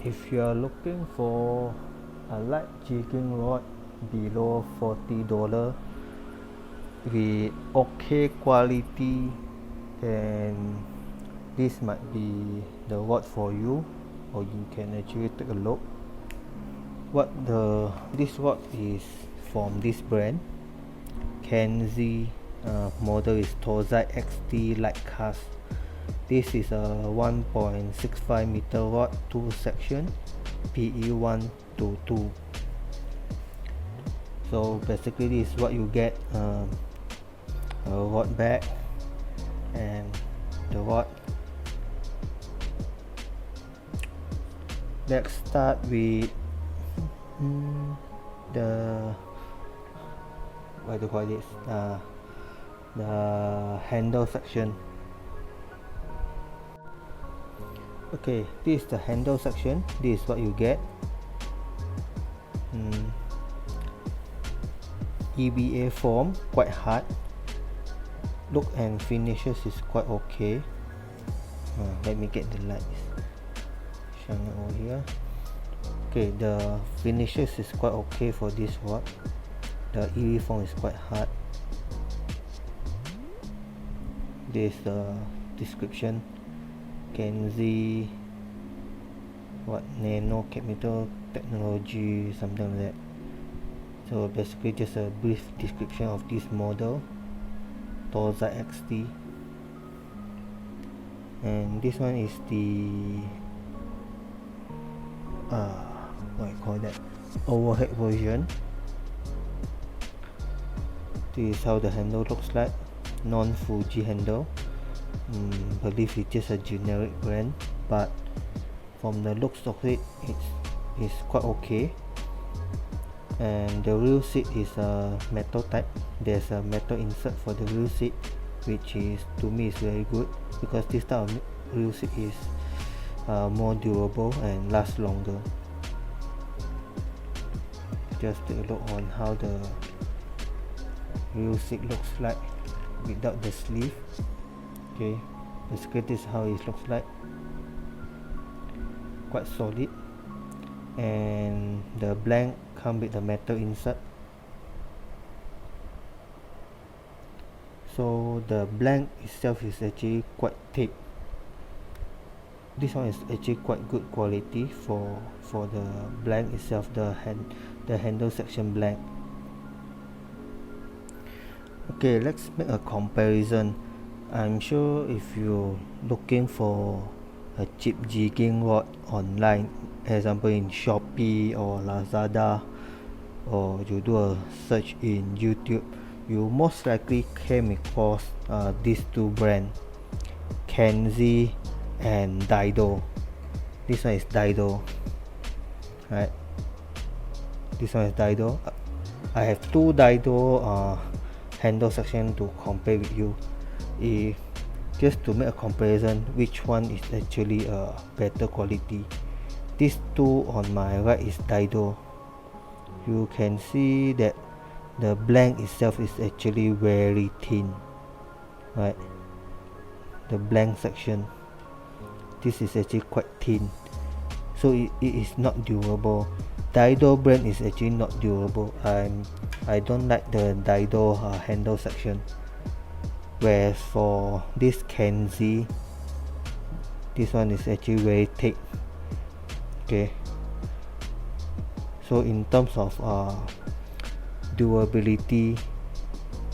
If you are looking for a light jigging rod below $40 with okay quality, then this might be the rod for you, or you can actually take a look. This rod is from this brand, KENZI. Model is Torzite XT light cast. This is a 1.65 meter rod, 2 section, PE 1 to 2. So basically this is what you get, a rod bag and the rod. Let's start with the what do you call this, the handle section. Okay, this is the handle section. This is what you get. EVA form, quite hard. Look and finishes is quite okay. Let me get the lights. Shine it over here. Okay, the finishes is quite okay for this rod. The EVA form is quite hard. This is the description. KENZI nano chemical technology, something like that. So basically just a brief description of this model, Torzite XT. And this one is the what you call that, overhead version. This is how the handle looks like, non-fuji handle. Believe it's just a generic brand, but from the looks of it, it's quite okay. And the real seat is a metal type. There's a metal insert for the real seat, which is, to me, is very good, because this type of real seat is more durable and lasts longer. Just take a look on how the real seat looks like without the sleeve. Okay, basically this is how it looks like, quite solid. And the blank come with the metal insert. So the blank itself is actually quite thick. This one is actually quite good quality for the blank itself, the handle section blank. Okay, let's make a comparison. I'm sure if you're looking for a cheap jigging rod online, example in Shopee or Lazada, or you do a search in YouTube, you most likely came across these two brands, KENZI and Dido. This one is Dido, right? This one is Dido. I have two Dido handle section to compare with you. Just to make a comparison, which one is actually a better quality. These two on my right is Dido. You can see that the blank itself is actually very thin, right? The blank section, this is actually quite thin, so it is not durable. Dido brand is actually not durable. I don't like the Dido handle section. Whereas for this KENZI, this one is actually very thick. Okay, so in terms of durability,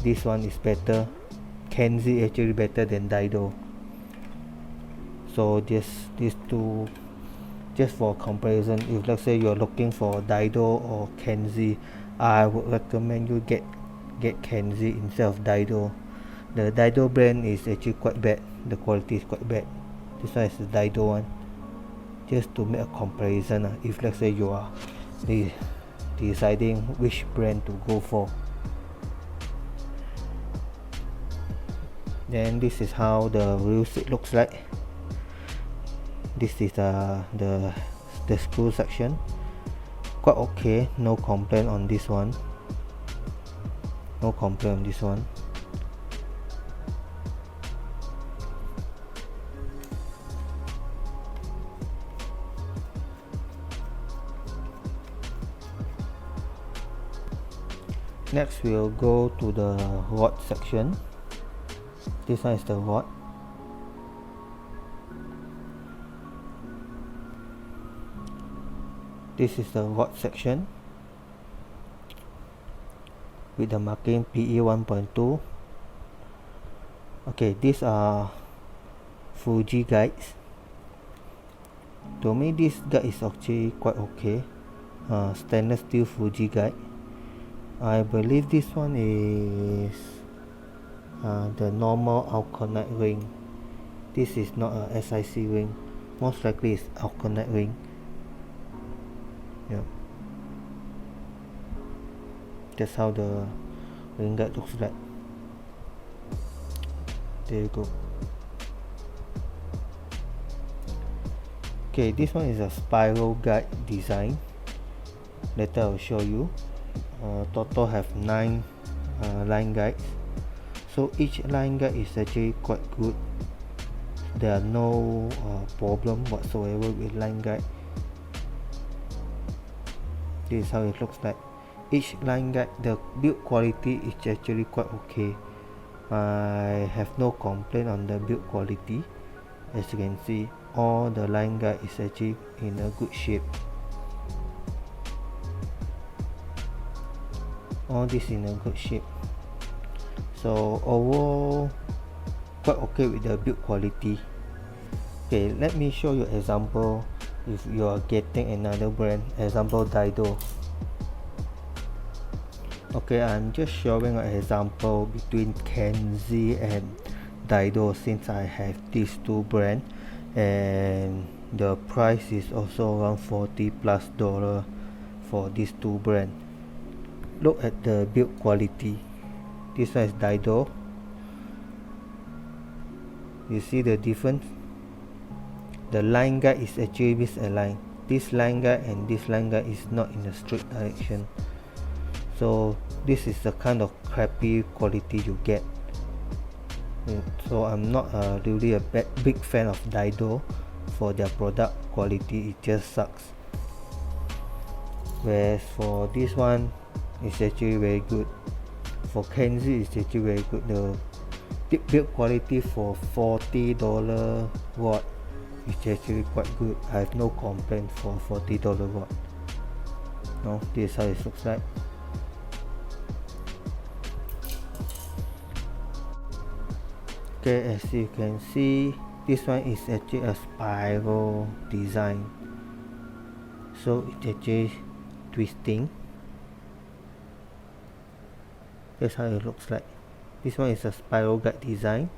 this one is better. KENZI actually better than Daido. So these two, just for comparison, if let's say you're looking for Daido or KENZI, I would recommend you get KENZI instead of Daido. The Daido brand is actually quite bad, the quality is quite bad. This one is the Daido one, just to make a comparison. If let's say you are deciding which brand to go for. Then this is how the real seat looks like. This is the screw section, quite okay, no complaint on this one, no complaint on this one. Next we'll go to the rod section. This one is the rod. This is the rod section with the marking PE 1.2. Okay, these are Fuji guides. To me, this guide is actually quite okay. Stainless steel Fuji guide. I believe this one is the normal Alconite ring. This is not a SIC ring. Most likely it's Alconite ring. Yeah. That's how the ring guide looks like. There you go. Okay, this one is a spiral guide design. Later I'll show you. Total have 9 line guides. So each line guide is actually quite good. There are no problem whatsoever with line guide. This is how it looks like. Each line guide, the build quality is actually quite okay. I have no complaint on the build quality. As you can see, all the line guide is actually in a good shape. All this in a good shape. So overall, quite okay with the build quality. Okay, let me show you example. If you are getting another brand, example Daido. Okay, I'm just showing an example between KENZI and Daido, since I have these two brands and the price is also around $40+ for these two brands. Look at the build quality. This one is Daido. You see the difference? The line guide is actually misaligned. This line guide and this line guide is not in a straight direction. So this is the kind of crappy quality you get. So I'm not really a big fan of Daido for their product quality. It just sucks. Whereas for this one, it's actually very good. For KENZI, it's actually very good. The build quality for $40 rod is actually quite good. I have no complaint for $40 rod. No, this is how it looks like. Okay, as you can see, this one is actually a spiral design. So it's actually twisting. That's how it looks like. This one is a spiral guide design.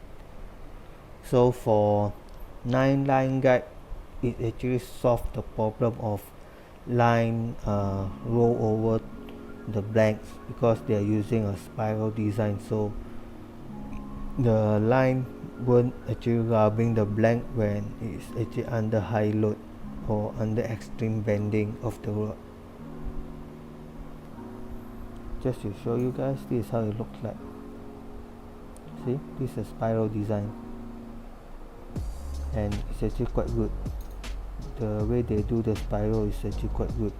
So for 9 line guide, it actually solved the problem of line roll over the blanks, because they are using a spiral design. So the line won't actually rubbing the blank when it's actually under high load or under extreme bending of the rod. Just to show you guys, this is how it looks like. See, this is a spiral design and it's actually quite good. The way they do the spiral is actually quite good.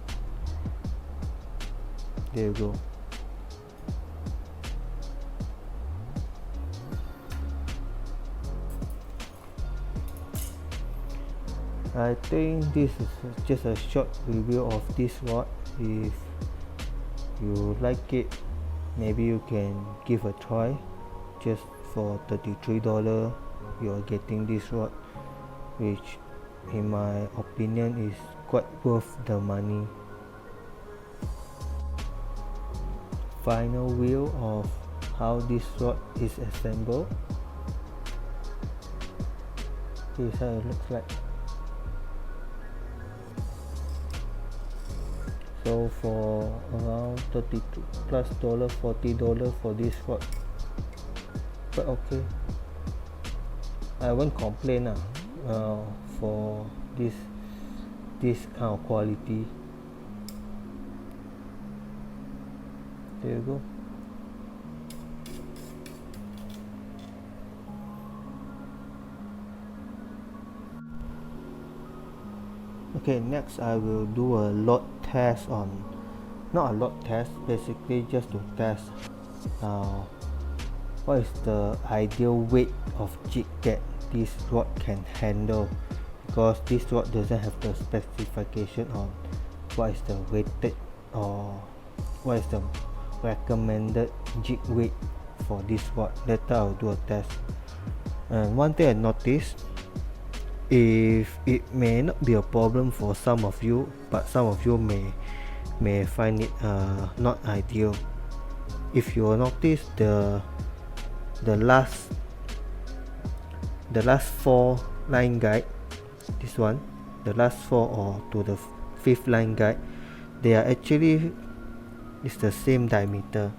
There you go. I think this is just a short review of this rod. If you like it, maybe you can give a try. Just for $33 you're getting this rod, which in my opinion is quite worth the money. Final view of how this rod is assembled. This is how it looks like. So for around $32 plus $40 for this rod, but okay, I won't complain for this kind of quality. There you go. Okay, next I will do a load test on, not a load test, basically just to test what is the ideal weight of jig that this rod can handle, because this rod doesn't have the specification on what is the weighted or what is the recommended jig weight for this rod. Later I'll do a test. And one thing I noticed, if it may not be a problem for some of you, but some of you may find it not ideal. If you notice the last 4 line guide, this one, the last 4 or to the 5th line guide, they are actually it's the same diameter.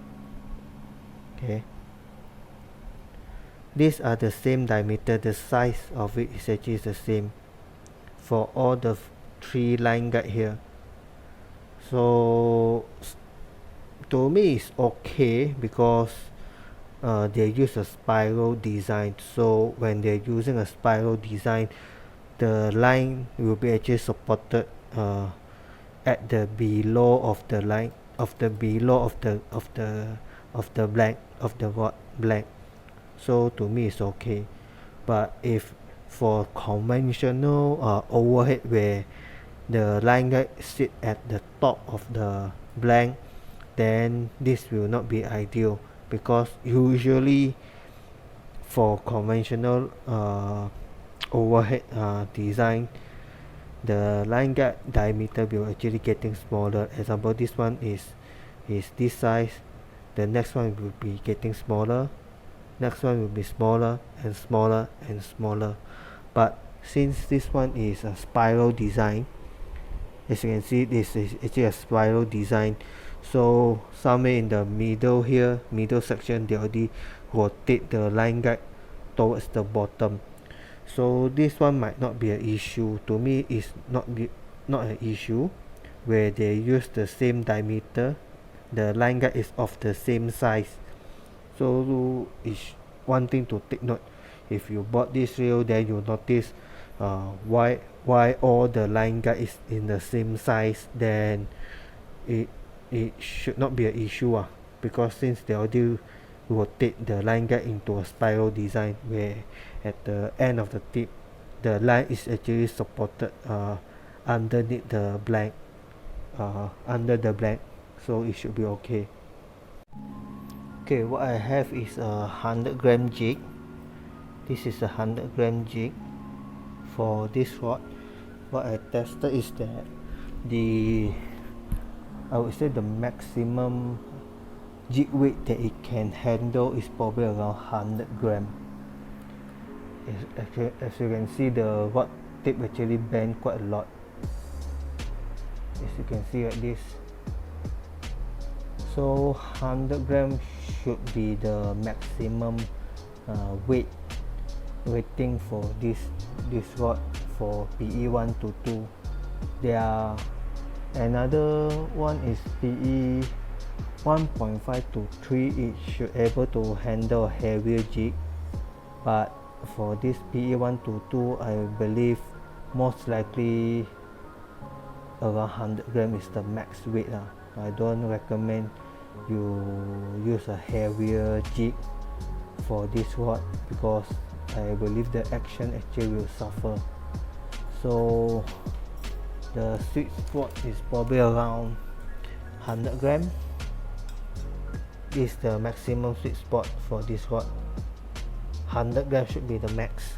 Okay, these are the same diameter, the size of it is actually the same for all the 3 line guide here. So to me it's okay, because they use a spiral design, so when they're using a spiral design, the line will be actually supported at the below of the line of the below of the blank of the rod blank. So to me it's okay. But if for conventional overhead where the line guide sit at the top of the blank, then this will not be ideal, because usually for conventional overhead design, the line guide diameter will actually getting smaller. Example, this one is this size, the next one will be getting smaller, next one will be smaller and smaller and smaller. But since this one is a spiral design, as you can see, this is actually a spiral design, so somewhere in the middle here, middle section, they already rotate the line guide towards the bottom. So this one might not be an issue. To me, it's not an issue where they use the same diameter, the line guide is of the same size. So it's one thing to take note. If you bought this reel, then you notice why all the line guide is in the same size, then it should not be an issue, because since they already rotate the line guide into a spiral design, where at the end of the tip the line is actually supported underneath the blank, under the blank, so it should be okay. Okay, what I have is a 100-gram jig. This is a 100-gram jig for this rod. What I tested is that I would say the maximum jig weight that it can handle is probably around 100 gram. As you can see, the rod tip actually bend quite a lot, as you can see like this. So 100 gram should be the maximum rating for this rod for PE 1 to 2. There are another one is PE 1.5 to 3. It should able to handle a heavier jig, but for this PE 1 to 2, I believe most likely around 100 gram is the max weight. I don't recommend you use a heavier jig for this rod, because I believe the action actually will suffer. So the sweet spot is probably around 100 gram. is the maximum sweet spot for this rod. 100 grams should be the max.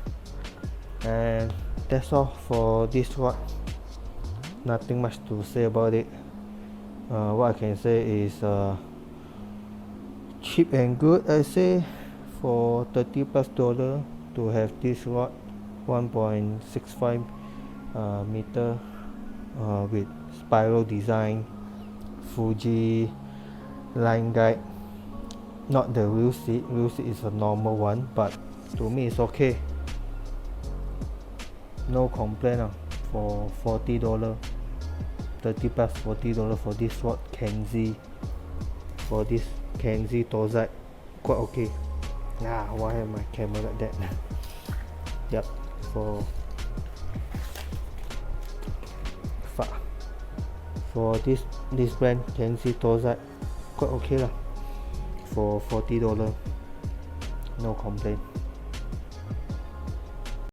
And that's all for this rod. Nothing much to say about it. What I can say is cheap and good, I say, for $30+ to have this rod, 1.65 meter with spiral design, Fuji line guide, not the wheel seat. Wheel seat is a normal one, but to me it's okay. No complaint for $40, 30 plus $40 for this rod. KENZI, for this KENZI Torzite, quite okay. Why am my camera like that? Yep, for this brand KENZI Torzite, quite okay lah, for $40, no complaint.